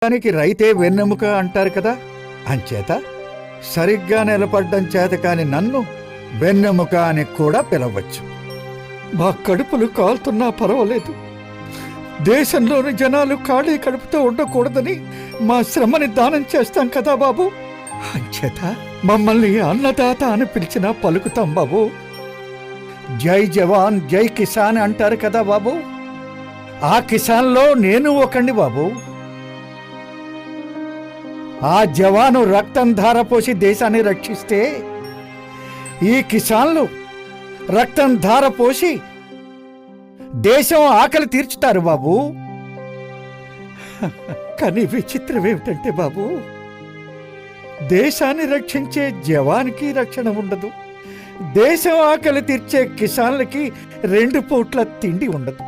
దానికి రైతే వెన్నెముక అంటారు కదా. అంచేత సరిగ్గా నిలబడ్డం చేత కాని నన్ను వెన్నెముక అని కూడా పిలవచ్చు. మా కడుపులు కాలుతున్నా పర్వాలేదు, దేశంలోని జనాలు ఖాళీ కడుపుతో ఉండకూడదని మా శ్రమని దానం చేస్తాం కదా బాబు. అంచేత మమ్మల్ని అన్నదాత అని పిలిచినా పలుకుతాం బాబు. జై జవాన్ జై కిసాన్ అంటారు కదా బాబు. ఆ కిసాన్లో నేను ఒకండి బాబు. ఆ జవాను రక్తం ధారపోసి దేశాన్ని రక్షిస్తే ఈ కిసాన్లు రక్తం ధారపోసి దేశం ఆకలి తీర్చుతారు బాబు. కానీ విచిత్రం ఏమిటంటే బాబు, దేశాన్ని రక్షించే జవాన్కి రక్షణ ఉండదు, దేశం ఆకలి తీర్చే కిసాన్లకి 2 పూట్ల తిండి ఉండదు.